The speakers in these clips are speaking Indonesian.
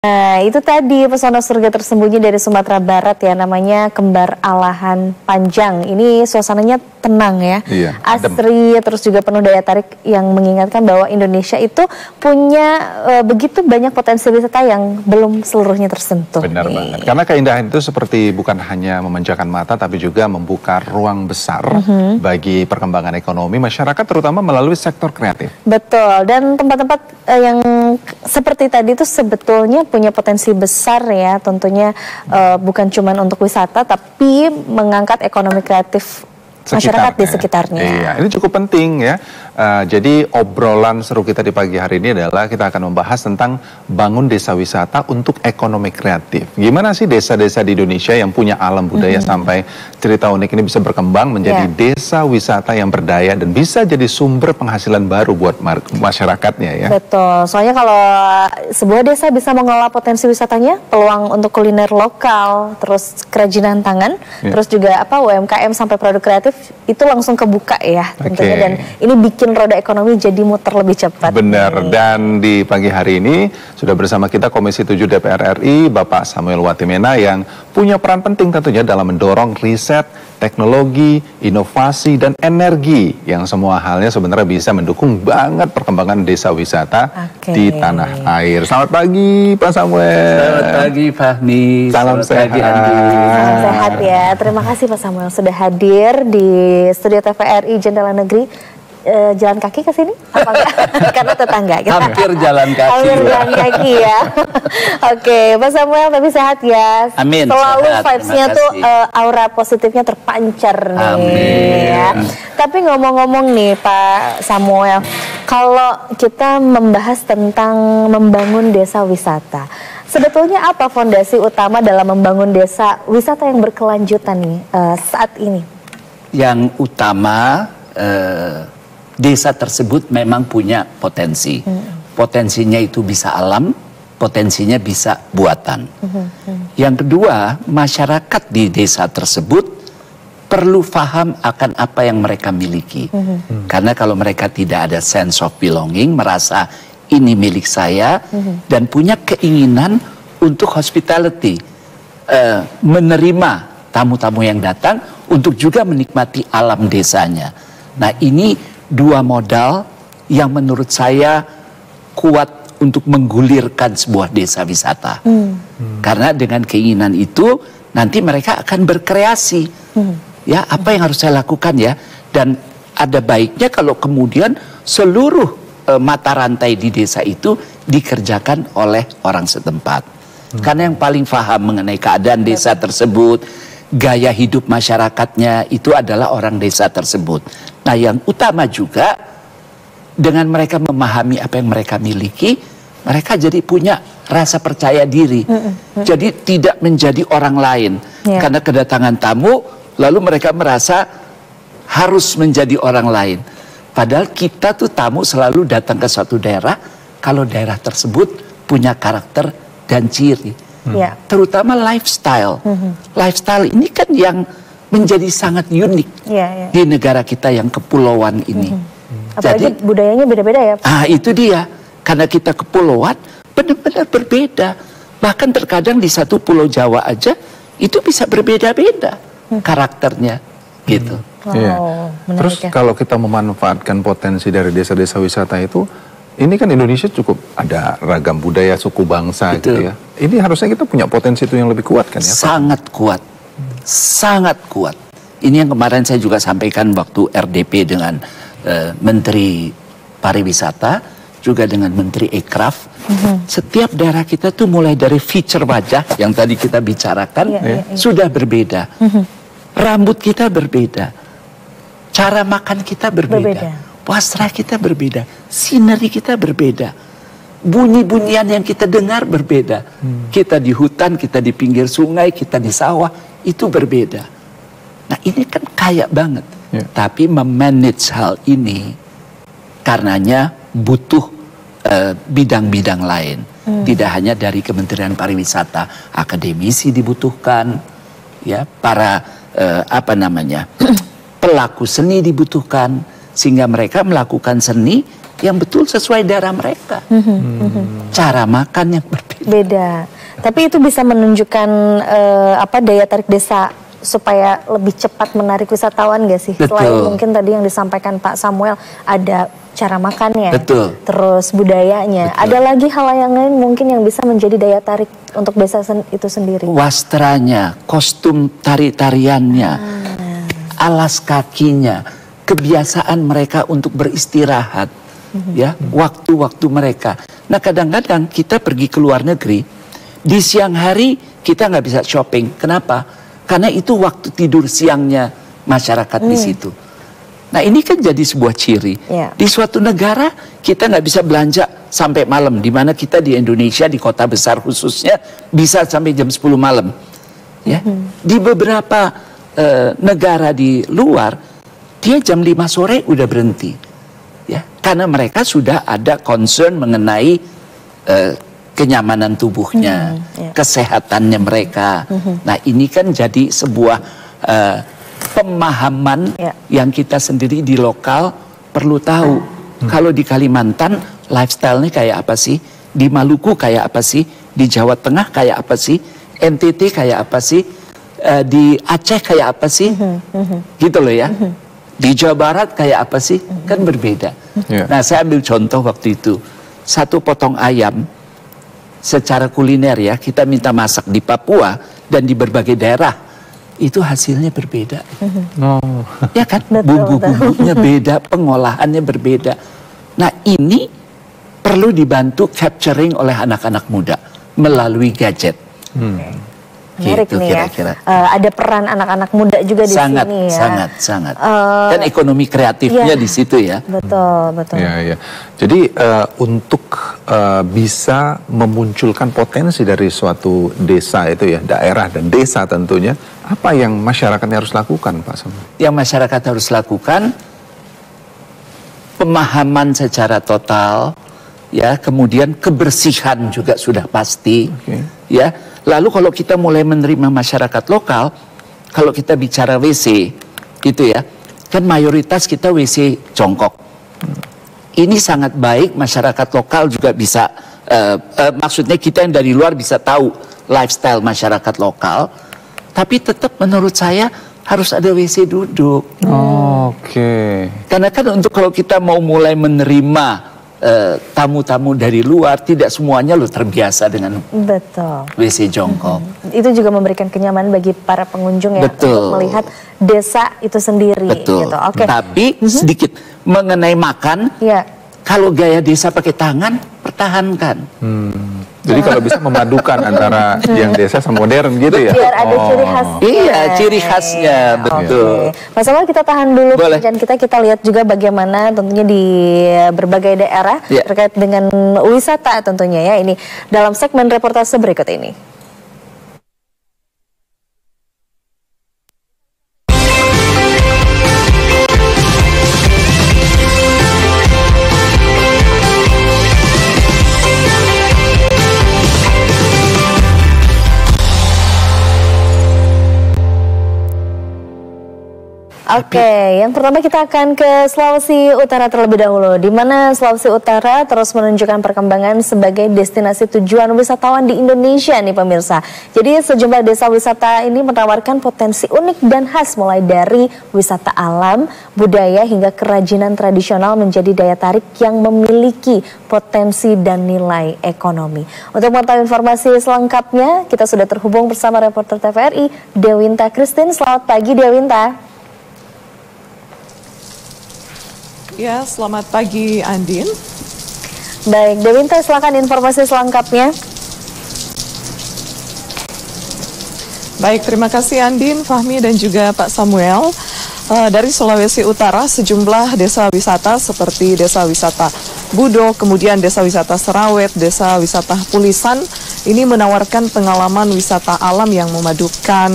Nah, itu tadi pesona surga tersembunyi dari Sumatera Barat ya, namanya Kembar Alahan Panjang. Ini suasananya tenang ya, iya, asri, terus juga penuh daya tarik yang mengingatkan bahwa Indonesia itu punya begitu banyak potensi wisata yang belum seluruhnya tersentuh. Benar banget, karena keindahan itu seperti bukan hanya memanjakan mata, tapi juga membuka ruang besar bagi perkembangan ekonomi masyarakat, terutama melalui sektor kreatif. Betul, dan tempat-tempat yang seperti tadi itu sebetulnya punya potensi besar ya, tentunya bukan cuma untuk wisata, tapi mengangkat ekonomi kreatif masyarakat di sekitarnya. Iya, ini cukup penting ya. Jadi obrolan seru kita di pagi hari ini adalah kita akan membahas tentang bangun desa wisata untuk ekonomi kreatif. Gimana sih desa-desa di Indonesia yang punya alam budaya sampai cerita unik ini bisa berkembang menjadi desa wisata yang berdaya dan bisa jadi sumber penghasilan baru buat masyarakatnya ya. Betul, soalnya kalau sebuah desa bisa mengelola potensi wisatanya, peluang untuk kuliner lokal, terus kerajinan tangan, terus juga UMKM sampai produk kreatif itu langsung kebuka ya tentunya, dan ini bikin roda ekonomi jadi muter lebih cepat. Benar, dan di pagi hari ini sudah bersama kita Komisi 7 DPR RI Bapak Samuel Watimena yang punya peran penting tentunya dalam mendorong riset, teknologi, inovasi, dan energi yang semua halnya sebenarnya bisa mendukung banget perkembangan desa wisata di tanah air. Selamat pagi Pak Samuel. Selamat pagi Fahmi. Salam sehat. Salam sehat ya. Terima kasih Pak Samuel sudah hadir di studio TVRI Jendela Negeri. Jalan kaki ke sini? Apa enggak? Karena tetangga kita. Hampir jalan kaki. Hampir jalan kaki ya. Oke, Pak Samuel tapi sehat ya. Amin. Selalu vibes-nya tuh aura positifnya terpancar nih. Amin. Ya. Tapi ngomong-ngomong nih Pak Samuel, kalau kita membahas tentang membangun desa wisata, sebetulnya apa fondasi utama dalam membangun desa wisata yang berkelanjutan nih saat ini? Yang utama desa tersebut memang punya potensi. Potensinya itu bisa alam, potensinya bisa buatan. Yang kedua, masyarakat di desa tersebut perlu paham akan apa yang mereka miliki. Karena kalau mereka tidak ada sense of belonging, merasa ini milik saya, dan punya keinginan untuk hospitality, menerima tamu-tamu yang datang untuk juga menikmati alam desanya. Nah, ini dua modal yang menurut saya kuat untuk menggulirkan sebuah desa wisata. Karena dengan keinginan itu nanti mereka akan berkreasi. Ya, apa yang harus saya lakukan ya? Dan ada baiknya kalau kemudian seluruh mata rantai di desa itu dikerjakan oleh orang setempat. Karena yang paling paham mengenai keadaan desa tersebut, gaya hidup masyarakatnya itu adalah orang desa tersebut. Nah, yang utama juga dengan mereka memahami apa yang mereka miliki, mereka jadi punya rasa percaya diri. Jadi tidak menjadi orang lain. Karena kedatangan tamu, lalu mereka merasa harus menjadi orang lain. Padahal kita tuh tamu selalu datang ke suatu daerah kalau daerah tersebut punya karakter dan ciri. Terutama lifestyle. Lifestyle ini kan yang menjadi sangat unik di negara kita yang kepulauan ini. Apalagi jadi budayanya beda-beda ya. Itu dia. Karena kita kepulauan benar-benar berbeda. Bahkan terkadang di satu pulau Jawa aja itu bisa berbeda-beda karakternya gitu. Terus kalau kita memanfaatkan potensi dari desa-desa wisata itu, ini kan Indonesia cukup ada ragam budaya, suku bangsa gitu ya. Ini harusnya kita punya potensi itu yang lebih kuat kan ya? Sangat kuat. Sangat kuat. Ini yang kemarin saya juga sampaikan waktu RDP dengan Menteri Pariwisata, juga dengan Menteri Ekraf. Setiap daerah kita tuh mulai dari feature wajah yang tadi kita bicarakan sudah berbeda. Rambut kita berbeda. Cara makan kita berbeda. Wasra kita berbeda. Scenery kita berbeda. Bunyi-bunyian yang kita dengar berbeda. Kita di hutan, kita di pinggir sungai, kita di sawah, itu berbeda. Nah, ini kan kaya banget. Tapi memanage hal ini karenanya butuh bidang-bidang lain. Tidak hanya dari Kementerian Pariwisata, akademisi dibutuhkan, ya, para pelaku seni dibutuhkan, sehingga mereka melakukan seni yang betul sesuai daerah mereka. Cara makan yang berbeda. Beda. Tapi itu bisa menunjukkan daya tarik desa supaya lebih cepat menarik wisatawan gak sih? Betul. Selain mungkin tadi yang disampaikan Pak Samuel, ada cara makannya, Betul. terus budayanya. Betul. Ada lagi hal yang lain mungkin yang bisa menjadi daya tarik untuk desa itu sendiri. Wastranya, kostum tari-tariannya, alas kakinya, kebiasaan mereka untuk beristirahat, ya, waktu-waktu mereka. Nah, kadang-kadang kita pergi ke luar negeri, di siang hari kita nggak bisa shopping. Kenapa? Karena itu waktu tidur siangnya masyarakat di situ. Nah, ini kan jadi sebuah ciri. Yeah. Di suatu negara kita nggak bisa belanja sampai malam, di mana kita di Indonesia, di kota besar khususnya, bisa sampai jam 10 malam. Ya, di beberapa negara di luar, dia jam 5 sore udah berhenti. Ya, karena mereka sudah ada concern mengenai kenyamanan tubuhnya, kesehatannya mereka. Nah, ini kan jadi sebuah pemahaman yang kita sendiri di lokal perlu tahu. Kalau di Kalimantan lifestyle-nya kayak apa sih? Di Maluku kayak apa sih? Di Jawa Tengah kayak apa sih? NTT kayak apa sih? Di Aceh kayak apa sih? Gitu loh ya. Di Jawa Barat kayak apa sih? Kan berbeda. Nah, saya ambil contoh waktu itu. Satu potong ayam secara kuliner ya, kita minta masak di Papua dan di berbagai daerah, itu hasilnya berbeda. Ya kan? Bumbu-bumbunya beda, pengolahannya berbeda. Nah, ini perlu dibantu capturing oleh anak-anak muda melalui gadget. Menarik gitu, nih kira-kira. Ada peran anak-anak muda juga di Sangat, sini ya. sangat. Dan ekonomi kreatifnya di situ ya. Betul. Ya. Jadi untuk bisa memunculkan potensi dari suatu desa itu ya, daerah dan desa tentunya, apa yang masyarakatnya harus lakukan, Pak Samuel? Yang masyarakat harus lakukan, pemahaman secara total, ya, kemudian kebersihan juga sudah pasti, ya. Lalu kalau kita mulai menerima masyarakat lokal, kalau kita bicara WC, gitu ya, kan mayoritas kita WC jongkok. Ini sangat baik, masyarakat lokal juga bisa, maksudnya kita yang dari luar bisa tahu lifestyle masyarakat lokal, tapi tetap menurut saya harus ada WC duduk. Karena kan untuk kalau kita mau mulai menerima tamu-tamu dari luar, tidak semuanya lo terbiasa dengan WC jongkok. Itu juga memberikan kenyamanan bagi para pengunjung ya, untuk melihat desa itu sendiri. Gitu. Tapi sedikit mengenai makan, kalau gaya desa pakai tangan, pertahankan. Jadi kalau bisa memadukan antara yang desa sama modern gitu ya. Biar ada ciri khasnya. Iya, ciri khasnya, betul. Mas Samuel, kita tahan dulu perbincangan kita lihat juga bagaimana tentunya di berbagai daerah terkait dengan wisata tentunya ya, ini dalam segmen reportase berikut ini. Yang pertama kita akan ke Sulawesi Utara terlebih dahulu, di mana Sulawesi Utara terus menunjukkan perkembangan sebagai destinasi tujuan wisatawan di Indonesia nih pemirsa. Jadi sejumlah desa wisata ini menawarkan potensi unik dan khas, mulai dari wisata alam, budaya hingga kerajinan tradisional menjadi daya tarik yang memiliki potensi dan nilai ekonomi. Untuk mengetahui informasi selengkapnya, kita sudah terhubung bersama reporter TVRI Dewinta Christine. Selamat pagi Dewinta. Ya, selamat pagi Andin. Baik, Dewinta, silakan informasi selengkapnya. Baik, terima kasih Andin, Fahmi dan juga Pak Samuel. Dari Sulawesi Utara, sejumlah desa wisata seperti desa wisata Budo, kemudian desa wisata Serawet, desa wisata Pulisan, ini menawarkan pengalaman wisata alam yang memadukan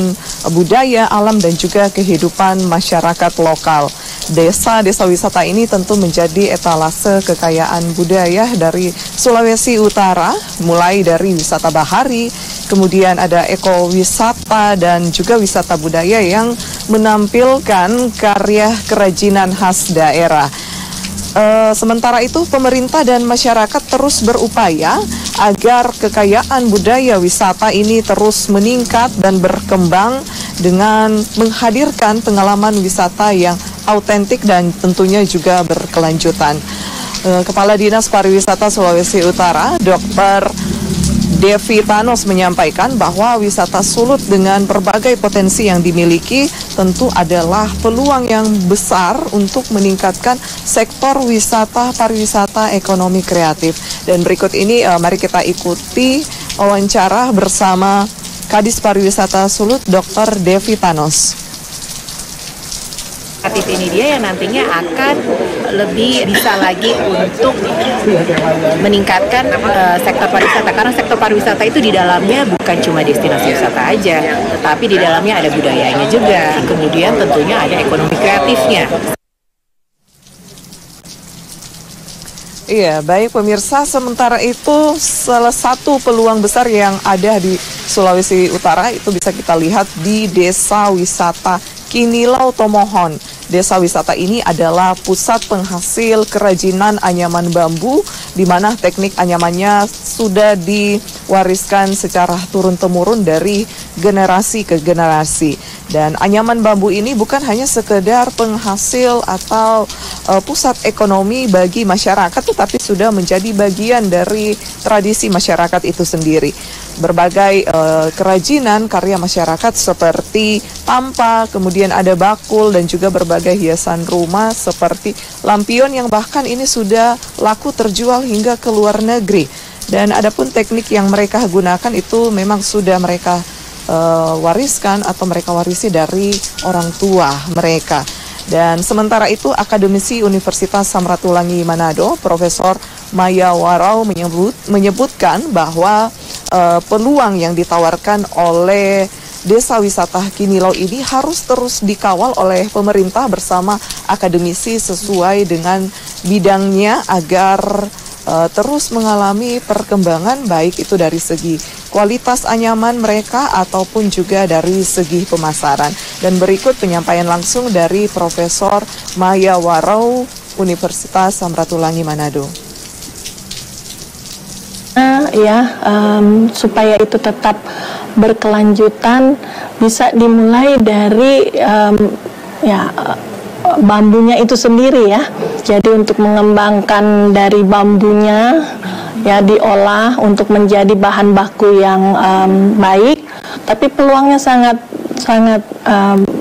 budaya, alam dan juga kehidupan masyarakat lokal. Desa-desa wisata ini tentu menjadi etalase kekayaan budaya dari Sulawesi Utara, mulai dari wisata bahari, kemudian ada ekowisata dan juga wisata budaya yang menampilkan karya kerajinan khas daerah. Sementara itu pemerintah dan masyarakat terus berupaya agar kekayaan budaya wisata ini terus meningkat dan berkembang dengan menghadirkan pengalaman wisata yang autentik dan tentunya juga berkelanjutan. Kepala Dinas Pariwisata Sulawesi Utara, Dr. Devi Thanos menyampaikan bahwa wisata Sulut dengan berbagai potensi yang dimiliki tentu adalah peluang yang besar untuk meningkatkan sektor wisata, pariwisata, ekonomi kreatif. Dan berikut ini mari kita ikuti wawancara bersama Kadis Pariwisata Sulut, Dr. Devi Thanos. Ini dia yang nantinya akan lebih bisa lagi untuk meningkatkan sektor pariwisata, karena sektor pariwisata itu di dalamnya bukan cuma destinasi wisata aja, tetapi di dalamnya ada budayanya juga, kemudian tentunya ada ekonomi kreatifnya. Iya, baik pemirsa, sementara itu salah satu peluang besar yang ada di Sulawesi Utara itu bisa kita lihat di Desa Wisata Kinilau Tomohon. Desa wisata ini adalah pusat penghasil kerajinan anyaman bambu, di mana teknik anyamannya sudah diwariskan secara turun-temurun dari generasi ke generasi. Dan anyaman bambu ini bukan hanya sekedar penghasil atau pusat ekonomi bagi masyarakat, tetapi sudah menjadi bagian dari tradisi masyarakat itu sendiri. Berbagai kerajinan karya masyarakat seperti tampa, kemudian ada bakul dan juga berbagai hiasan rumah seperti lampion yang bahkan ini sudah laku terjual hingga ke luar negeri. Dan adapun teknik yang mereka gunakan itu memang sudah mereka wariskan atau mereka warisi dari orang tua mereka. Dan sementara itu akademisi Universitas Samratulangi Manado, Profesor Maya Warau menyebutkan bahwa peluang yang ditawarkan oleh Desa Wisata Kinilau ini harus terus dikawal oleh pemerintah bersama akademisi sesuai dengan bidangnya agar terus mengalami perkembangan baik itu dari segi kualitas anyaman mereka ataupun juga dari segi pemasaran. Dan berikut penyampaian langsung dari Profesor Maya Warau, Universitas Samratulangi Manado. Supaya itu tetap berkelanjutan bisa dimulai dari bambunya itu sendiri ya. Jadi untuk mengembangkan dari bambunya ya diolah untuk menjadi bahan baku yang baik. Tapi peluangnya sangat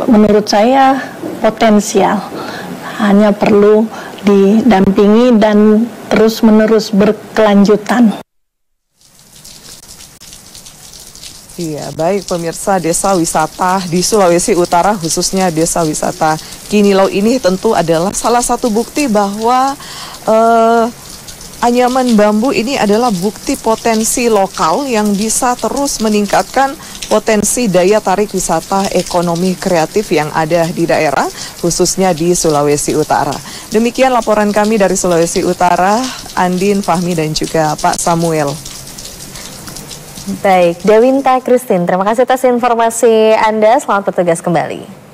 menurut saya potensial. Hanya perlu didampingi dan terus-menerus berkelanjutan. Iya, baik pemirsa, desa wisata di Sulawesi Utara khususnya desa wisata Kinilau ini tentu adalah salah satu bukti bahwa anyaman bambu ini adalah bukti potensi lokal yang bisa terus meningkatkan potensi daya tarik wisata ekonomi kreatif yang ada di daerah khususnya di Sulawesi Utara. Demikian laporan kami dari Sulawesi Utara, Andin, Fahmi dan juga Pak Samuel. Baik, Dewinta Christine, terima kasih atas informasi Anda. Selamat bertugas kembali.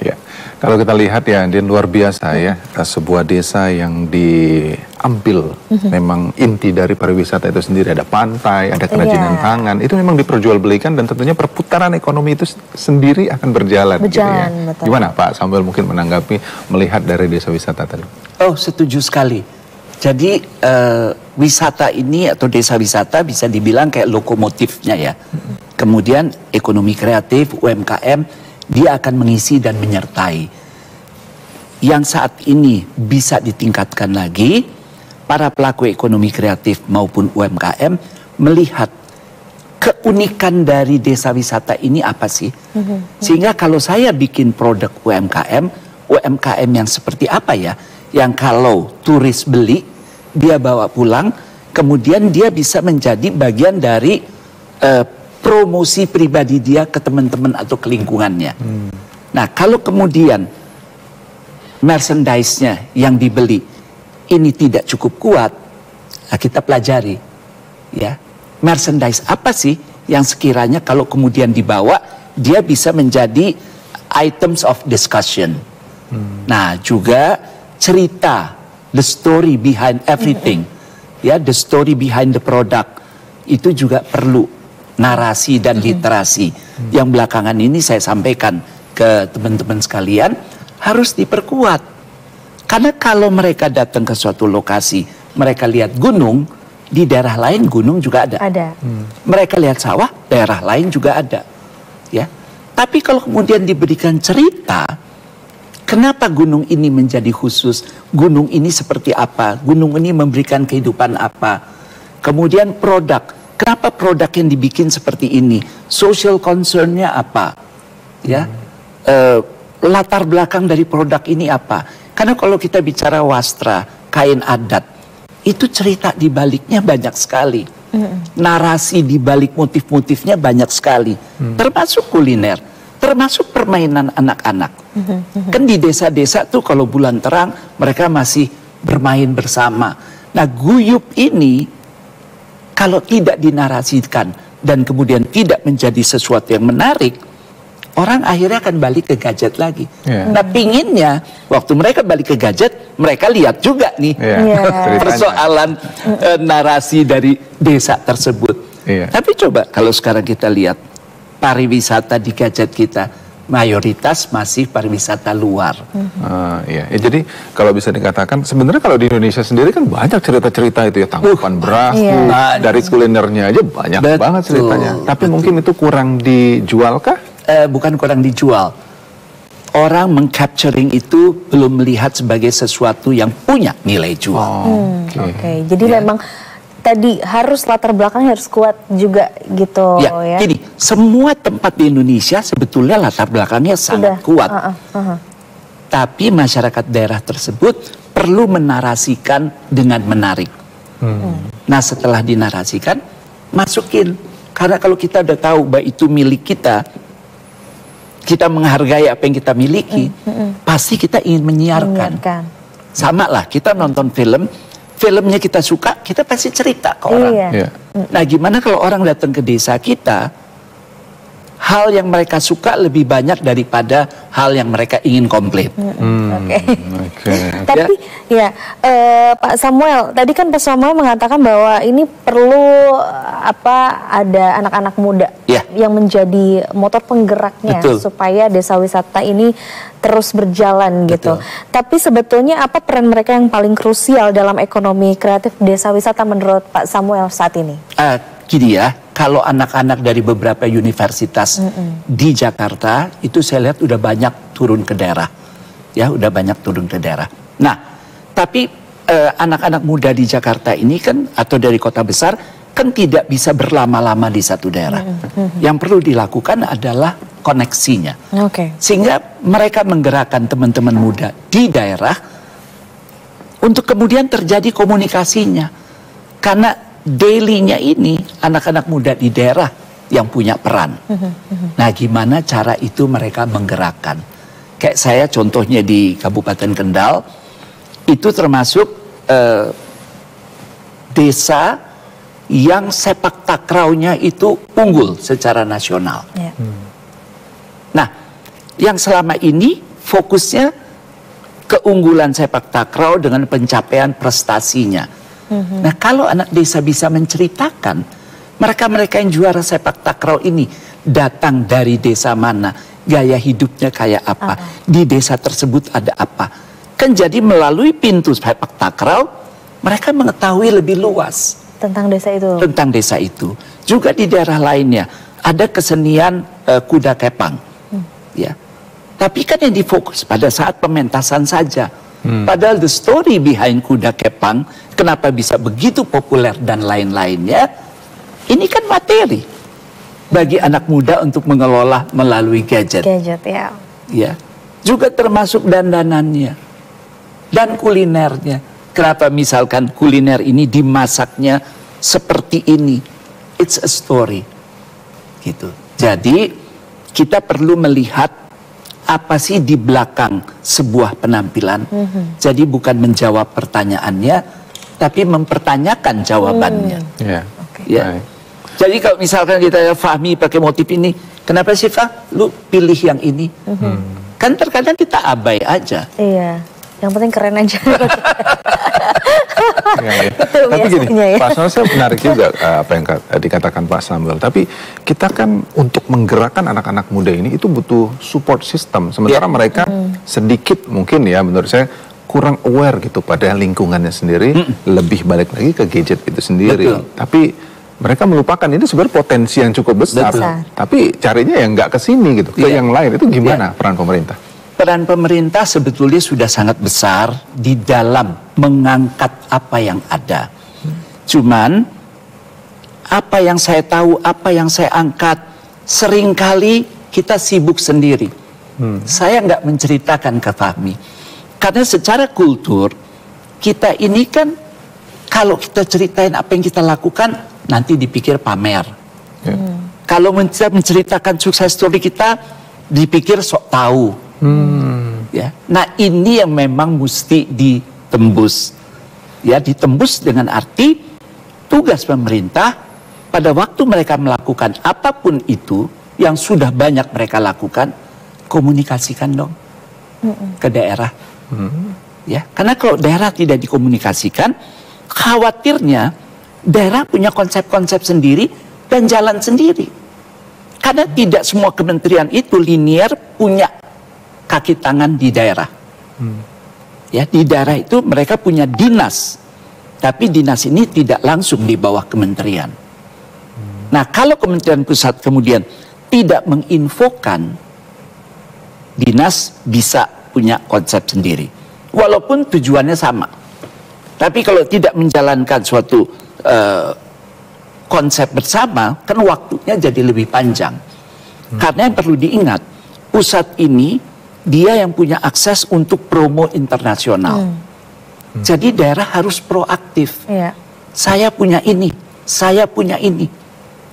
Ya, kalau kita lihat ya, Andin, luar biasa ya, sebuah desa yang diambil memang inti dari pariwisata itu sendiri. Ada pantai, ada kerajinan tangan, itu memang diperjualbelikan dan tentunya perputaran ekonomi itu sendiri akan berjalan. Gitu ya. Betul. Gimana Pak Samuel mungkin menanggapi melihat dari desa wisata tadi? Oh, setuju sekali. Jadi wisata ini atau desa wisata bisa dibilang kayak lokomotifnya ya. Kemudian ekonomi kreatif, UMKM, dia akan mengisi dan menyertai. Yang saat ini bisa ditingkatkan lagi, para pelaku ekonomi kreatif maupun UMKM melihat keunikan dari desa wisata ini apa sih? Sehingga kalau saya bikin produk UMKM yang seperti apa ya? Yang kalau turis beli, dia bawa pulang, kemudian dia bisa menjadi bagian dari promosi pribadi dia ke teman-teman atau ke lingkungannya. Nah, kalau kemudian merchandise-nya yang dibeli ini tidak cukup kuat, nah kita pelajari, ya, merchandise apa sih yang sekiranya kalau kemudian dibawa dia bisa menjadi items of discussion. Nah, juga cerita the story behind everything, ya, the story behind the product itu juga perlu narasi dan literasi yang belakangan ini saya sampaikan ke teman-teman sekalian harus diperkuat. Karena kalau mereka datang ke suatu lokasi, mereka lihat gunung, di daerah lain gunung juga ada. Mereka lihat sawah, daerah lain juga ada. Ya. Tapi kalau kemudian diberikan cerita, kenapa gunung ini menjadi khusus? Gunung ini seperti apa? Gunung ini memberikan kehidupan apa? Kemudian produk. Kenapa produk yang dibikin seperti ini? Social concern-nya apa? Ya, latar belakang dari produk ini apa? Karena kalau kita bicara wastra, kain adat, itu cerita di baliknya banyak sekali. Narasi di balik motif-motifnya banyak sekali. Termasuk kuliner. Termasuk permainan anak-anak. Kan di desa-desa tuh kalau bulan terang mereka masih bermain bersama. Nah, guyup ini kalau tidak dinarasikan dan kemudian tidak menjadi sesuatu yang menarik, orang akhirnya akan balik ke gadget lagi. Nah, pinginnya waktu mereka balik ke gadget, mereka lihat juga nih persoalan narasi dari desa tersebut. Tapi coba kalau sekarang kita lihat pariwisata di gadget kita mayoritas masih pariwisata luar. Jadi kalau bisa dikatakan sebenarnya kalau di Indonesia sendiri kan banyak cerita-cerita itu ya, tangkapan beras, dari kulinernya aja banyak banget ceritanya. Tapi mungkin itu kurang dijual kah? Bukan kurang dijual. Orang mengcapturing itu belum melihat sebagai sesuatu yang punya nilai jual. Jadi memang tadi harus latar belakangnya harus kuat juga gitu ya. Gini, semua tempat di Indonesia sebetulnya latar belakangnya sangat kuat. Tapi masyarakat daerah tersebut perlu menarasikan dengan menarik. Nah, setelah dinarasikan, masukin. Karena kalau kita udah tahu bahwa itu milik kita, kita menghargai apa yang kita miliki, pasti kita ingin menyiarkan. Sama lah, kita nonton film, filmnya kita suka, kita pasti cerita ke orang. Nah, gimana kalau orang datang ke desa kita, hal yang mereka suka lebih banyak daripada hal yang mereka ingin komplain. Tapi Pak Samuel, tadi kan Pak Samuel mengatakan bahwa ini perlu ada anak-anak muda yang menjadi motor penggeraknya supaya desa wisata ini terus berjalan gitu. Tapi sebetulnya apa peran mereka yang paling krusial dalam ekonomi kreatif desa wisata menurut Pak Samuel saat ini? Gini ya, kalau anak-anak dari beberapa universitas di Jakarta itu saya lihat udah banyak turun ke daerah. Ya, udah banyak turun ke daerah. Nah, tapi anak-anak muda di Jakarta ini kan atau dari kota besar kan tidak bisa berlama-lama di satu daerah. Yang perlu dilakukan adalah koneksinya. Sehingga mereka menggerakkan teman-teman muda di daerah untuk kemudian terjadi komunikasinya. Karena daily-nya ini anak-anak muda di daerah yang punya peran. Nah, gimana cara itu mereka menggerakkan? Kayak saya contohnya di Kabupaten Kendal, itu termasuk desa yang sepak takraunya itu unggul secara nasional. Nah, yang selama ini fokusnya keunggulan sepak takraw dengan pencapaian prestasinya. Nah, kalau anak desa bisa menceritakan mereka-mereka yang juara sepak takraw ini datang dari desa mana, gaya hidupnya kayak apa, di desa tersebut ada apa, kan jadi melalui pintu sepak takraw mereka mengetahui lebih luas tentang desa itu. Tentang desa itu. Juga di daerah lainnya ada kesenian kuda kepang, ya. Tapi kan yang difokus pada saat pementasan saja. Padahal the story behind kuda kepang, kenapa bisa begitu populer dan lain-lainnya, ini kan materi bagi anak muda untuk mengelola melalui gadget. Ya. Juga termasuk dandanannya dan kulinernya. Kenapa misalkan kuliner ini dimasaknya seperti ini? It's a story. Gitu. Jadi kita perlu melihat apa sih di belakang sebuah penampilan. Jadi bukan menjawab pertanyaannya, tapi mempertanyakan jawabannya. Jadi kalau misalkan kita Fahmi pakai motif ini, kenapa sih Fah lu pilih yang ini? Kan terkadang kita abai aja. Yang penting keren aja. Tapi gini, Pak Samuel, saya menarik juga apa yang dikatakan Pak Samuel. Tapi kita kan untuk menggerakkan anak-anak muda ini itu butuh support system. Sementara mereka sedikit mungkin ya menurut saya kurang aware gitu pada lingkungannya sendiri, lebih balik lagi ke gadget itu sendiri. Betul. Tapi mereka melupakan ini sebenarnya potensi yang cukup besar. Tapi carinya yang nggak ke sini gitu, ke yang lain. Itu gimana peran pemerintah? Peran pemerintah sebetulnya sudah sangat besar di dalam mengangkat apa yang ada. Cuman apa yang saya tahu, apa yang saya angkat, seringkali kita sibuk sendiri. Saya nggak menceritakan ke Fahmi. Karena secara kultur, kita ini kan kalau kita ceritain apa yang kita lakukan, nanti dipikir pamer. Kalau menceritakan sukses story kita, dipikir sok tahu. Ya, nah ini yang memang mesti ditembus. Ya, ditembus dengan arti tugas pemerintah pada waktu mereka melakukan apapun itu yang sudah banyak mereka lakukan, komunikasikan dong ke daerah. Ya, karena kalau daerah tidak dikomunikasikan, khawatirnya daerah punya konsep-konsep sendiri dan jalan sendiri. Karena tidak semua kementerian itu linear punya kaki tangan di daerah. Ya, di daerah itu mereka punya dinas, tapi dinas ini tidak langsung di bawah kementerian. Nah, kalau kementerian pusat kemudian tidak menginfokan, dinas bisa punya konsep sendiri, walaupun tujuannya sama. Tapi kalau tidak menjalankan suatu konsep bersama, kan waktunya jadi lebih panjang. Karena yang perlu diingat, pusat ini dia yang punya akses untuk promo internasional. Jadi daerah harus proaktif. Saya punya ini, saya punya ini.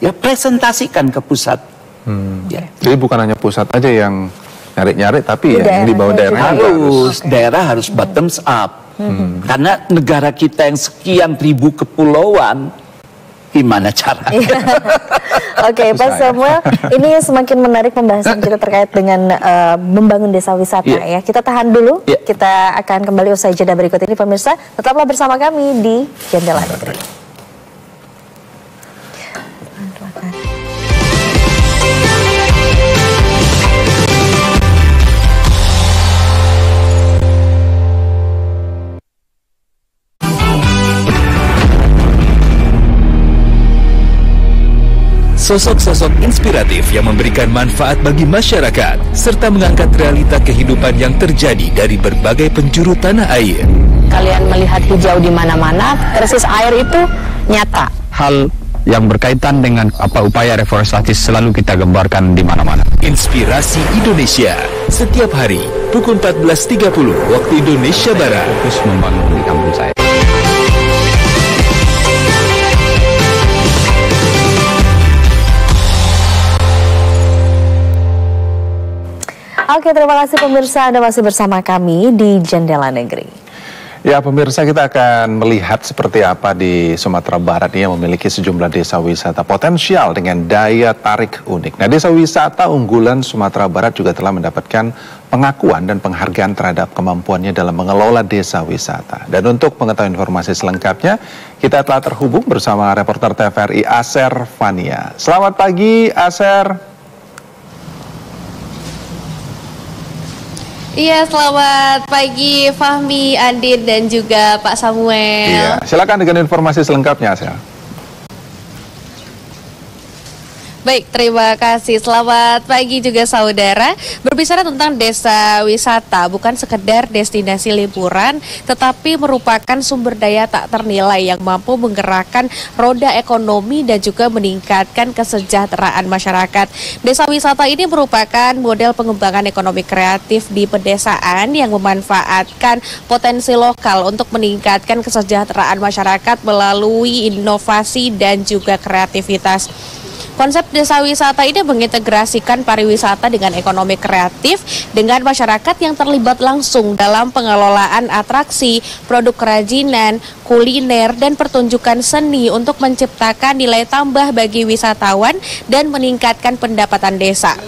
Ya, presentasikan ke pusat. Ya. Jadi bukan hanya pusat aja yang nyari-nyari, tapi ya, yang di bawah daerah harus daerah harus bottoms up. Karena negara kita yang sekian ribu kepulauan, gimana caranya? Oke, Pak Samuel, ini semakin menarik pembahasan kita terkait dengan membangun desa wisata ya. Kita tahan dulu, kita akan kembali usai jeda berikut ini pemirsa. Tetaplah bersama kami di Jendela Negeri. Sosok-sosok inspiratif yang memberikan manfaat bagi masyarakat serta mengangkat realita kehidupan yang terjadi dari berbagai penjuru tanah air. Kalian melihat hijau di mana-mana, krisis air itu nyata. Hal yang berkaitan dengan upaya reforestasi selalu kita gambarkan di mana-mana. Inspirasi Indonesia setiap hari pukul 14.30 waktu Indonesia Barat. Fokus membangun di kampung saya. Oke, terima kasih pemirsa, Anda masih bersama kami di Jendela Negeri. Ya pemirsa, kita akan melihat seperti apa di Sumatera Barat yang memiliki sejumlah desa wisata potensial dengan daya tarik unik. Nah, desa wisata unggulan Sumatera Barat juga telah mendapatkan pengakuan dan penghargaan terhadap kemampuannya dalam mengelola desa wisata. Dan untuk mengetahui informasi selengkapnya, kita telah terhubung bersama reporter TVRI Aser Fania. Selamat pagi, Aser. Iya, selamat pagi Fahmi, Andin, dan juga Pak Samuel. Iya, silakan dengan informasi selengkapnya, Asya. Baik, terima kasih. Selamat pagi juga saudara. Berbicara tentang desa wisata, bukan sekedar destinasi liburan, tetapi merupakan sumber daya tak ternilai yang mampu menggerakkan roda ekonomi dan juga meningkatkan kesejahteraan masyarakat. Desa wisata ini merupakan model pengembangan ekonomi kreatif di pedesaan yang memanfaatkan potensi lokal untuk meningkatkan kesejahteraan masyarakat melalui inovasi dan juga kreativitas. Konsep desa wisata ini mengintegrasikan pariwisata dengan ekonomi kreatif dengan masyarakat yang terlibat langsung dalam pengelolaan atraksi, produk kerajinan, kuliner, dan pertunjukan seni untuk menciptakan nilai tambah bagi wisatawan dan meningkatkan pendapatan desa.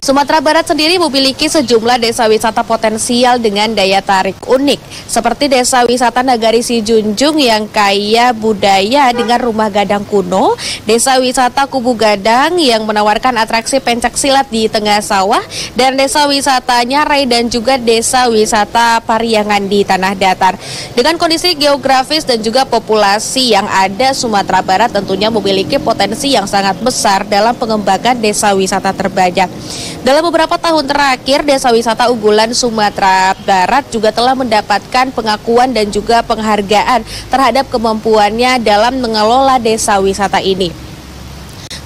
Sumatera Barat sendiri memiliki sejumlah desa wisata potensial dengan daya tarik unik, seperti desa wisata Nagari Sijunjung yang kaya budaya dengan rumah gadang kuno, desa wisata Kubu Gadang yang menawarkan atraksi pencak silat di tengah sawah, dan desa wisata Nyarai dan juga desa wisata Pariangan di tanah datar. Dengan kondisi geografis dan juga populasi yang ada, Sumatera Barat tentunya memiliki potensi yang sangat besar dalam pengembangan desa wisata terbanyak. Dalam beberapa tahun terakhir, desa wisata unggulan Sumatera Barat juga telah mendapatkan pengakuan dan juga penghargaan terhadap kemampuannya dalam mengelola desa wisata ini.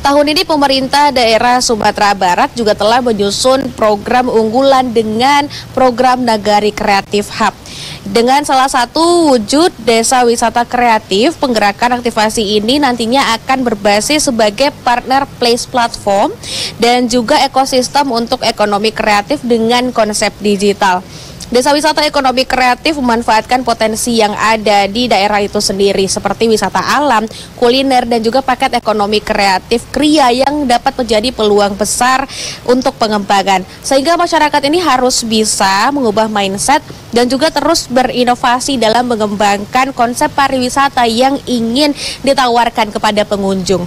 Tahun ini pemerintah daerah Sumatera Barat juga telah menyusun program unggulan dengan program Nagari Kreatif Hub. Dengan salah satu wujud desa wisata kreatif, penggerakan aktivasi ini nantinya akan berbasis sebagai partner place platform dan juga ekosistem untuk ekonomi kreatif dengan konsep digital. Desa wisata ekonomi kreatif memanfaatkan potensi yang ada di daerah itu sendiri seperti wisata alam, kuliner, dan juga paket ekonomi kreatif kria yang dapat menjadi peluang besar untuk pengembangan. Sehingga masyarakat ini harus bisa mengubah mindset dan juga terus berinovasi dalam mengembangkan konsep pariwisata yang ingin ditawarkan kepada pengunjung.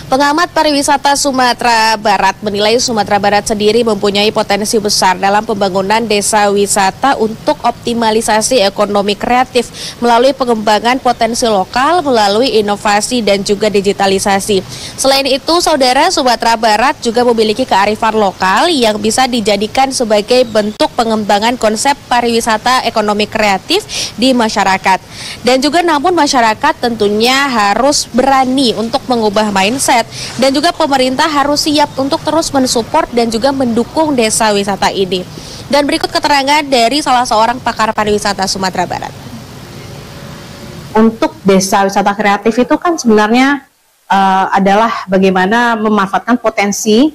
Pengamat pariwisata Sumatera Barat menilai Sumatera Barat sendiri mempunyai potensi besar dalam pembangunan desa wisata untuk optimalisasi ekonomi kreatif melalui pengembangan potensi lokal, melalui inovasi dan juga digitalisasi. Selain itu, saudara, Sumatera Barat juga memiliki kearifan lokal yang bisa dijadikan sebagai bentuk pengembangan konsep pariwisata ekonomi kreatif di masyarakat. Dan juga namun masyarakat tentunya harus berani untuk mengubah mindset, dan juga pemerintah harus siap untuk terus mensupport dan juga mendukung desa wisata ini. Dan berikut keterangan dari salah seorang pakar pariwisata Sumatera Barat. Untuk desa wisata kreatif itu kan sebenarnya adalah bagaimana memanfaatkan potensi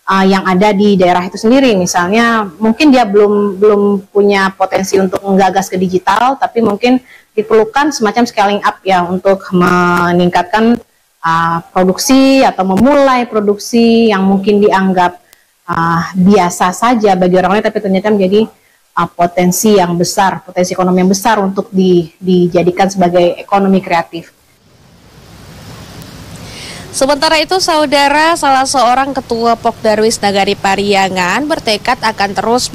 yang ada di daerah itu sendiri. Misalnya mungkin dia belum punya potensi untuk menggagas ke digital, tapi mungkin diperlukan semacam scaling up ya untuk meningkatkan produksi atau memulai produksi yang mungkin dianggap biasa saja bagi orang lain, tapi ternyata menjadi potensi yang besar, potensi ekonomi yang besar untuk dijadikan sebagai ekonomi kreatif. Sementara itu, saudara, salah seorang ketua Pokdarwis Nagari Pariangan bertekad akan terus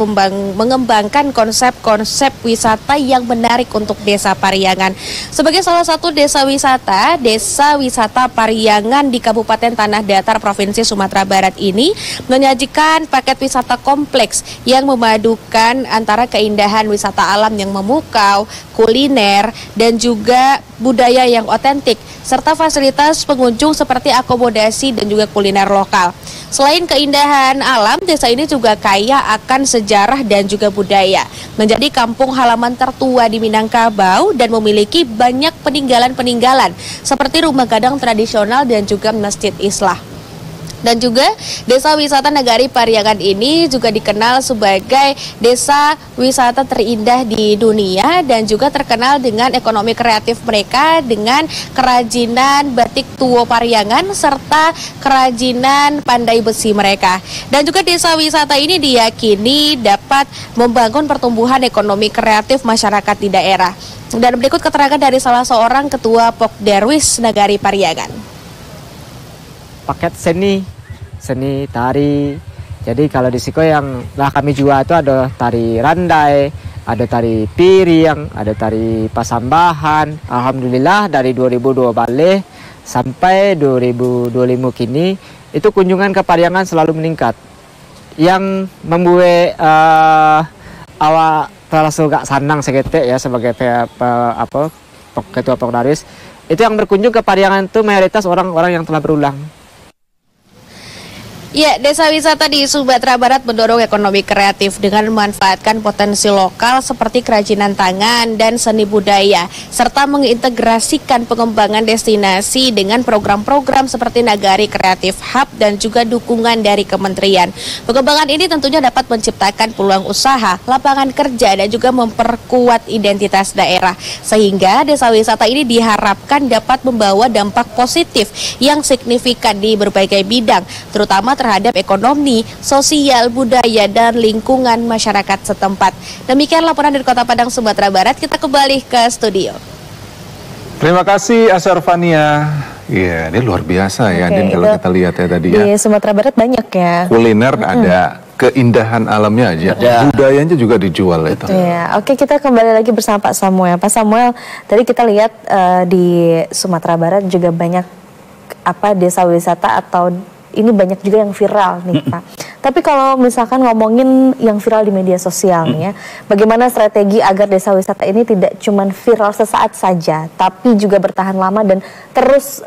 mengembangkan konsep-konsep wisata yang menarik untuk desa Pariangan. Sebagai salah satu desa wisata Pariangan di Kabupaten Tanah Datar, Provinsi Sumatera Barat ini menyajikan paket wisata kompleks yang memadukan antara keindahan wisata alam yang memukau, kuliner, dan juga budaya yang otentik, serta fasilitas pengunjung seperti akomodasi dan juga kuliner lokal. Selain keindahan alam, desa ini juga kaya akan sejarah dan juga budaya. Menjadi kampung halaman tertua di Minangkabau dan memiliki banyak peninggalan-peninggalan seperti rumah gadang tradisional dan juga masjid Islah. Dan juga desa wisata Nagari Pariangan ini juga dikenal sebagai desa wisata terindah di dunia dan juga terkenal dengan ekonomi kreatif mereka dengan kerajinan batik Tuo Pariangan serta kerajinan pandai besi mereka. Dan juga desa wisata ini diyakini dapat membangun pertumbuhan ekonomi kreatif masyarakat di daerah. Dan berikut keterangan dari salah seorang ketua Pokdarwis Nagari Pariangan. Paket seni tari. Jadi kalau di Siko yang lah kami jual itu ada tari randai, ada tari piring, ada tari pasambahan. Alhamdulillah dari 2002 balik sampai 2025 kini itu kunjungan ke Pariangan selalu meningkat. Yang membuat awak terasa gak senang seketik ya sebagai ketua Pokdarwis. Itu yang berkunjung ke Pariangan itu mayoritas orang-orang yang telah berulang. Ya, desa wisata di Sumatera Barat mendorong ekonomi kreatif dengan memanfaatkan potensi lokal seperti kerajinan tangan dan seni budaya, serta mengintegrasikan pengembangan destinasi dengan program-program seperti Nagari Kreatif Hub dan juga dukungan dari kementerian. Pengembangan ini tentunya dapat menciptakan peluang usaha, lapangan kerja, dan juga memperkuat identitas daerah, sehingga desa wisata ini diharapkan dapat membawa dampak positif yang signifikan di berbagai bidang, terutama terhadap ekonomi, sosial, budaya, dan lingkungan masyarakat setempat. Demikian laporan dari Kota Padang, Sumatera Barat. Kita kembali ke studio. Terima kasih Asarfania. Iya, ini luar biasa ya, Din, kalau kita lihat ya tadi ya. Di Sumatera Barat banyak ya. Kuliner ada, keindahan alamnya aja, budayanya juga dijual itu. Iya, oke, kita kembali lagi bersama Pak Samuel. Pak Samuel, tadi kita lihat di Sumatera Barat juga banyak desa wisata atau ini banyak juga yang viral nih Pak. Tapi kalau misalkan ngomongin yang viral di media sosial nih ya, bagaimana strategi agar desa wisata ini tidak cuma viral sesaat saja, tapi juga bertahan lama dan terus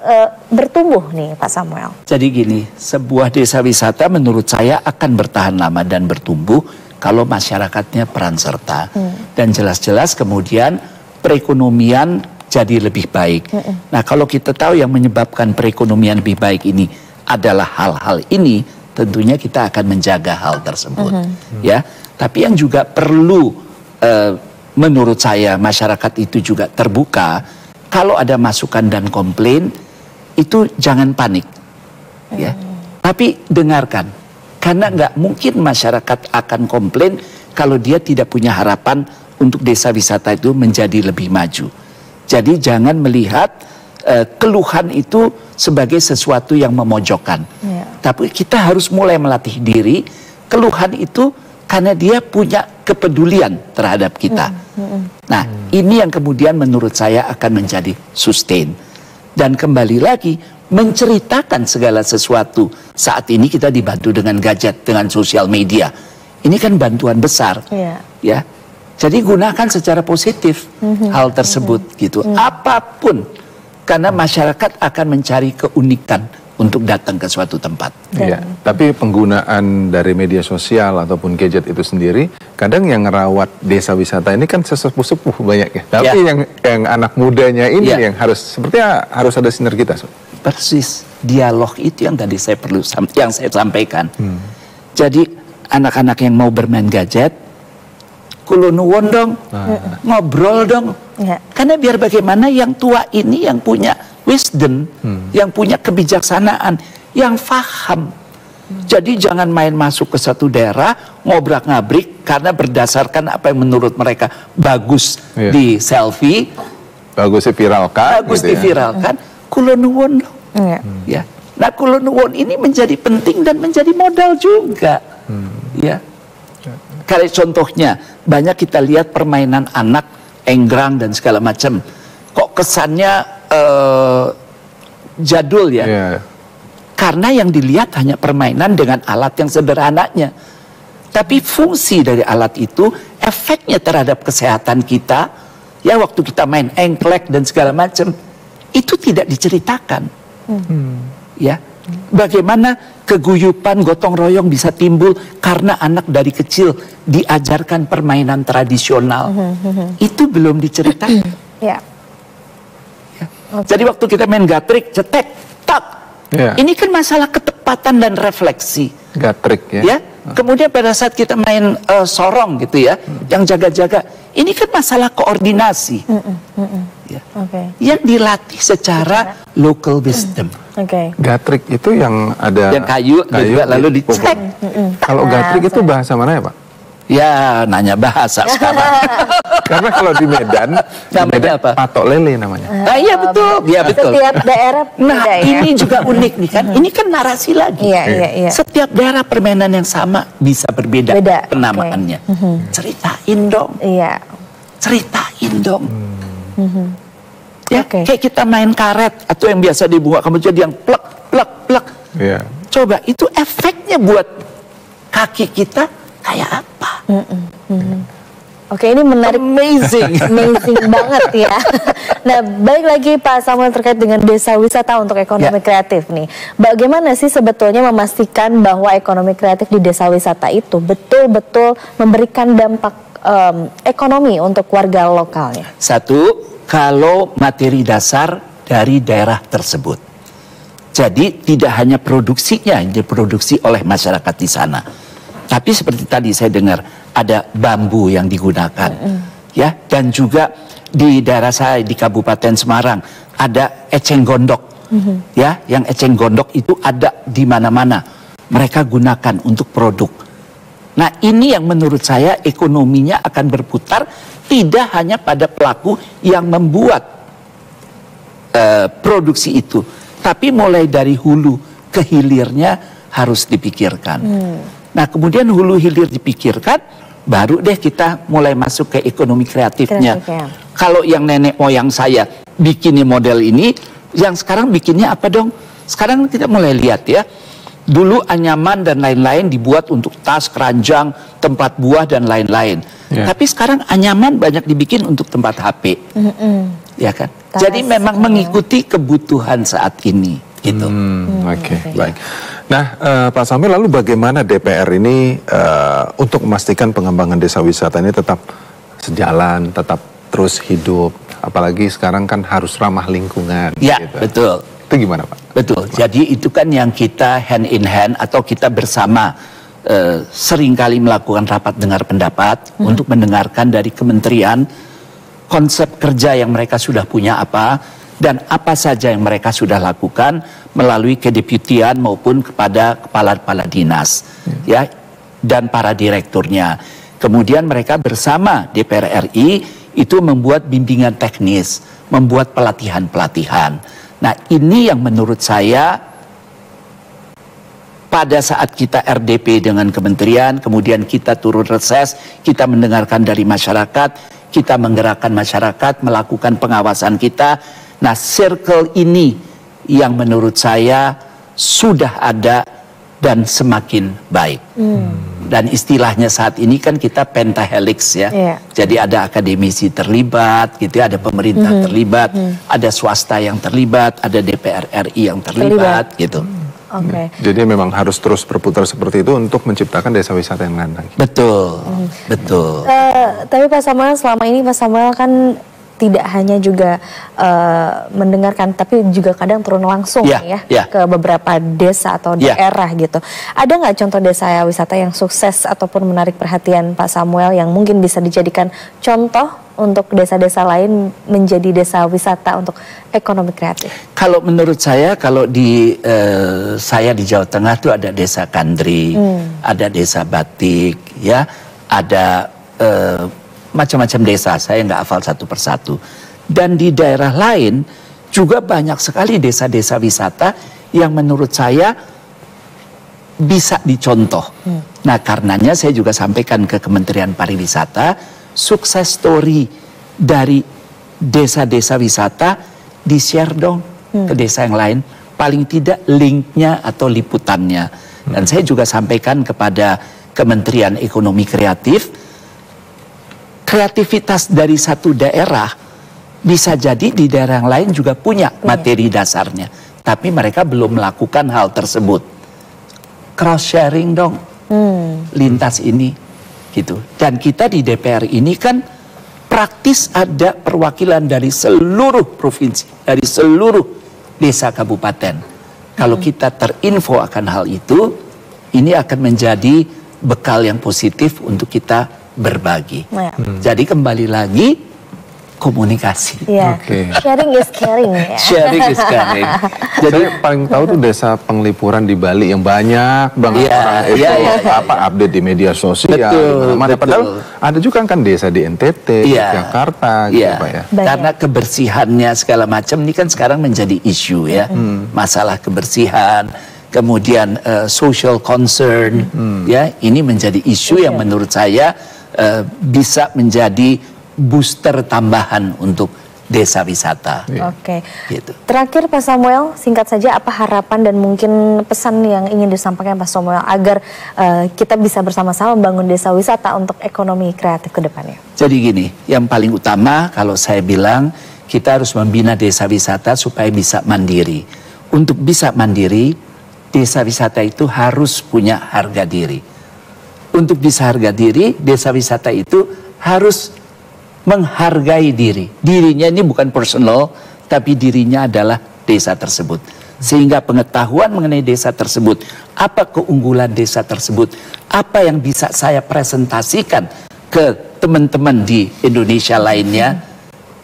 bertumbuh nih Pak Samuel? Jadi gini, sebuah desa wisata menurut saya akan bertahan lama dan bertumbuh kalau masyarakatnya peran serta. Dan jelas-jelas kemudian perekonomian jadi lebih baik. Nah, kalau kita tahu yang menyebabkan perekonomian lebih baik ini adalah hal-hal ini, tentunya kita akan menjaga hal tersebut. Ya, tapi yang juga perlu menurut saya masyarakat itu juga terbuka. Kalau ada masukan dan komplain itu jangan panik, ya. Tapi dengarkan, karena nggak mungkin masyarakat akan komplain kalau dia tidak punya harapan untuk desa wisata itu menjadi lebih maju. Jadi jangan melihat keluhan itu sebagai sesuatu yang memojokkan. Tapi kita harus mulai melatih diri. Keluhan itu karena dia punya kepedulian terhadap kita. Nah, ini yang kemudian menurut saya akan menjadi sustain. Dan kembali lagi, menceritakan segala sesuatu. Saat ini kita dibantu dengan gadget, dengan sosial media. Ini kan bantuan besar. Ya. Jadi gunakan secara positif hal tersebut gitu. Apapun. Karena masyarakat akan mencari keunikan untuk datang ke suatu tempat. Iya, tapi penggunaan dari media sosial ataupun gadget itu sendiri, kadang yang ngerawat desa wisata ini kan sesepuh-sepuh banyak ya. Tapi yang anak mudanya ini yang sepertinya harus ada sinergitas. Persis, dialog itu yang tadi saya sampaikan. Jadi anak-anak yang mau bermain gadget, kulo nuwun dong, ngobrol dong. Karena biar bagaimana yang tua ini yang punya wisdom, yang punya kebijaksanaan, yang faham. Jadi jangan main masuk ke satu daerah, ngobrak-ngabrik karena berdasarkan apa yang menurut mereka bagus di selfie, bagus diviralkan, diviralkan. Kulo nuwun dong. Ya. Nah, kulo nuwun ini menjadi penting dan menjadi modal juga. Ya. Kayak contohnya, banyak kita lihat permainan anak, enggrang dan segala macam. Kok kesannya jadul ya? Karena yang dilihat hanya permainan dengan alat yang sederhananya. Tapi fungsi dari alat itu, efeknya terhadap kesehatan kita, ya waktu kita main engklek dan segala macam, itu tidak diceritakan. Ya. Bagaimana keguyupan gotong royong bisa timbul karena anak dari kecil diajarkan permainan tradisional. Itu belum diceritakan. Jadi waktu kita main gatrik, cetek, tak. Ini kan masalah ketepatan dan refleksi. Gatrik ya. Kemudian pada saat kita main sorong gitu ya, yang jaga-jaga, ini kan masalah koordinasi. Yang dilatih secara local wisdom. Gatrik itu yang ada yang kayu juga lalu dicek. Kalau gatrik itu bahasa mana ya Pak? Ya nanya bahasa sekarang. Karena kalau di Medan, namanya apa? Patok lele namanya. Nah iya betul, ya betul. Setiap daerah nah ini juga unik nih kan. Ini kan narasi lagi. Setiap daerah permainan yang sama bisa berbeda penamaannya. Ceritain dong. Ceritain dong. Ya kayak kita main karet atau yang biasa dibuka kemudian yang plek plek plek. Coba itu efeknya buat kaki kita kayak apa? Oke, ini menarik. Amazing. Amazing banget ya. Nah, balik lagi Pak Samuel terkait dengan desa wisata untuk ekonomi kreatif nih. Bagaimana sih sebetulnya memastikan bahwa ekonomi kreatif di desa wisata itu betul-betul memberikan dampak ekonomi untuk warga lokalnya? Satu, kalau materi dasar dari daerah tersebut. Jadi tidak hanya produksinya yang diproduksi oleh masyarakat di sana. Tapi seperti tadi saya dengar ada bambu yang digunakan, ya, dan juga di daerah saya di Kabupaten Semarang ada eceng gondok, ya, yang eceng gondok itu ada di mana-mana. mereka gunakan untuk produk. Nah, ini yang menurut saya ekonominya akan berputar tidak hanya pada pelaku yang membuat produksi itu, tapi mulai dari hulu ke hilirnya harus dipikirkan. Nah, kemudian hulu hilir dipikirkan, baru deh kita mulai masuk ke ekonomi kreatifnya. Kalau yang nenek moyang saya bikin model ini, yang sekarang bikinnya apa dong? Sekarang kita mulai lihat ya. Dulu anyaman dan lain-lain dibuat untuk tas, keranjang, tempat buah dan lain-lain. Tapi sekarang anyaman banyak dibikin untuk tempat HP. Ya kan? Jadi memang mengikuti kebutuhan saat ini. Gitu. Oke, baik. Nah, Pak Samuel, lalu bagaimana DPR ini untuk memastikan pengembangan desa wisata ini tetap sejalan, tetap terus hidup? Apalagi sekarang kan harus ramah lingkungan. Ya, gitu. Betul. Itu gimana, Pak? Betul. Jadi itu kan yang kita hand in hand atau kita bersama seringkali melakukan rapat dengar pendapat untuk mendengarkan dari kementerian konsep kerja yang mereka sudah punya apa dan apa saja yang mereka sudah lakukan melalui kedeputian maupun kepada kepala-kepala dinas ya dan para direkturnya. Kemudian mereka bersama DPR RI itu membuat bimbingan teknis, membuat pelatihan-pelatihan. Nah, ini yang menurut saya pada saat kita RDP dengan kementerian, kemudian kita turun reses, kita mendengarkan dari masyarakat, kita menggerakkan masyarakat, melakukan pengawasan kita. Nah, circle ini yang menurut saya sudah ada dan semakin baik. Dan istilahnya saat ini kan kita pentahelix ya. Jadi ada akademisi terlibat, gitu ya, ada pemerintah terlibat, ada swasta yang terlibat, ada DPR RI yang terlibat, gitu. Jadi memang harus terus berputar seperti itu untuk menciptakan desa wisata yang landai. Betul, betul. Tapi Pak Samuel, selama ini Pak Samuel kan tidak hanya juga mendengarkan, tapi juga kadang turun langsung ke beberapa desa atau daerah gitu. Ada nggak contoh desa wisata yang sukses ataupun menarik perhatian Pak Samuel yang mungkin bisa dijadikan contoh untuk desa-desa lain menjadi desa wisata untuk ekonomi kreatif? Kalau menurut saya, kalau di saya di Jawa Tengah tuh ada desa Kandri, ada desa Batik, ya, ada macam-macam desa, saya nggak hafal satu persatu. Dan di daerah lain juga banyak sekali desa-desa wisata yang menurut saya bisa dicontoh. Nah, karenanya saya juga sampaikan ke Kementerian Pariwisata, sukses story dari desa-desa wisata di-share dong ke desa yang lain. Paling tidak linknya atau liputannya. Dan saya juga sampaikan kepada Kementerian Ekonomi Kreatif, kreativitas dari satu daerah bisa jadi di daerah yang lain juga punya materi dasarnya, tapi mereka belum melakukan hal tersebut. Cross sharing dong, lintas ini, gitu. Dan kita di DPR ini kan praktis ada perwakilan dari seluruh provinsi, dari seluruh desa kabupaten. Kalau kita terinfo akan hal itu, ini akan menjadi bekal yang positif untuk kita berbagi. Jadi kembali lagi komunikasi. Sharing is caring ya. Sharing is caring. Jadi paling tahu tuh desa penglipuran di Bali yang banyak banget orang itu update di media sosial. Padahal ada juga kan desa di NTT, Jakarta, gitu Pak ya. Karena kebersihannya segala macam ini kan sekarang menjadi isu ya. Masalah kebersihan, kemudian social concern, ya, ini menjadi isu yang menurut saya bisa menjadi booster tambahan untuk desa wisata. Gitu. Terakhir Pak Samuel, singkat saja apa harapan dan mungkin pesan yang ingin disampaikan Pak Samuel agar kita bisa bersama-sama membangun desa wisata untuk ekonomi kreatif ke depannya? Jadi gini, yang paling utama kalau saya bilang kita harus membina desa wisata supaya bisa mandiri. Untuk bisa mandiri, desa wisata itu harus punya harga diri. Untuk bisa harga diri, desa wisata itu harus menghargai diri. Dirinya ini bukan personal, tapi dirinya adalah desa tersebut. Sehingga pengetahuan mengenai desa tersebut, apa keunggulan desa tersebut, apa yang bisa saya presentasikan ke teman-teman di Indonesia lainnya,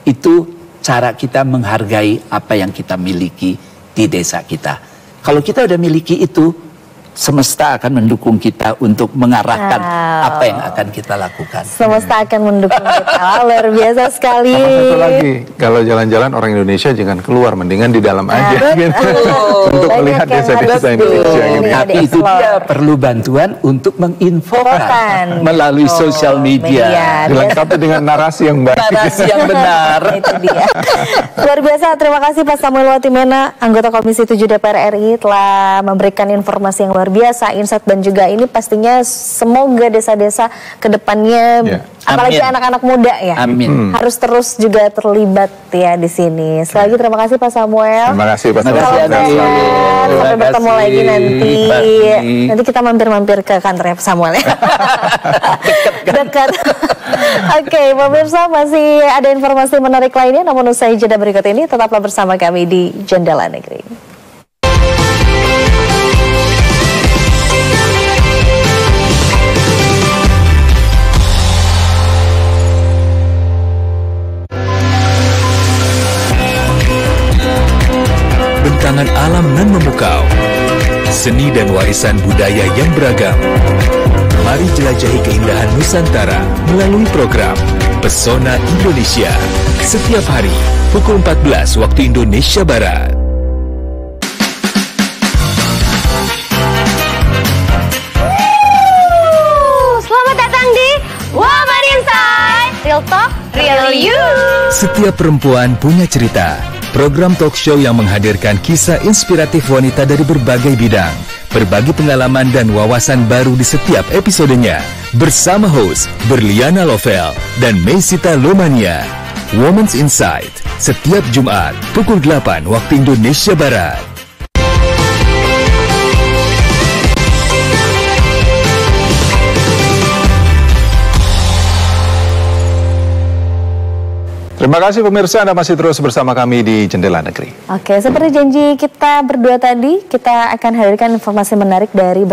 itu cara kita menghargai apa yang kita miliki di desa kita. Kalau kita udah miliki itu, semesta akan mendukung kita untuk mengarahkan apa yang akan kita lakukan. Semesta akan mendukung kita. Luar biasa sekali. Sama satu lagi, kalau jalan-jalan orang Indonesia jangan keluar, mendingan di dalam aja gitu. Untuk melihat desa-desa Indonesia ini. Tapi itu dia perlu bantuan untuk menginfokan melalui sosial media. Dilengkapi dengan narasi yang baik. Narasi yang benar. Itu dia. Luar biasa, terima kasih Pak Samuel Watimena, anggota Komisi 7 DPR RI telah memberikan informasi yang luar biasa, insight, dan juga ini pastinya semoga desa-desa ke depannya, apalagi anak-anak muda ya, harus terus juga terlibat ya di sini. Sekali lagi terima kasih Pak Samuel. Terima kasih Pak Samuel. Sampai bertemu lagi nanti. Nanti kita mampir-mampir ke kantornya Pak Samuel ya. Dekat. Oke, pemirsa, masih ada informasi menarik lainnya, namun usai jeda berikut ini tetaplah bersama kami di Jendela Negeri. Bentangan alam nan memukau, seni dan warisan budaya yang beragam. Mari jelajahi keindahan Nusantara melalui program Pesona Indonesia setiap hari pukul 14 waktu Indonesia Barat. Selamat datang di Woman Inside, Real Talk, Real You. Setiap perempuan punya cerita. Program talk show yang menghadirkan kisah inspiratif wanita dari berbagai bidang. Berbagi pengalaman dan wawasan baru di setiap episodenya. Bersama host Berliana Lovel dan Meisita Lomania. Women's Insight, setiap Jumat pukul 8 waktu Indonesia Barat. Terima kasih pemirsa, Anda masih terus bersama kami di Jendela Negeri. Oke, seperti janji kita berdua tadi, kita akan hadirkan informasi menarik dari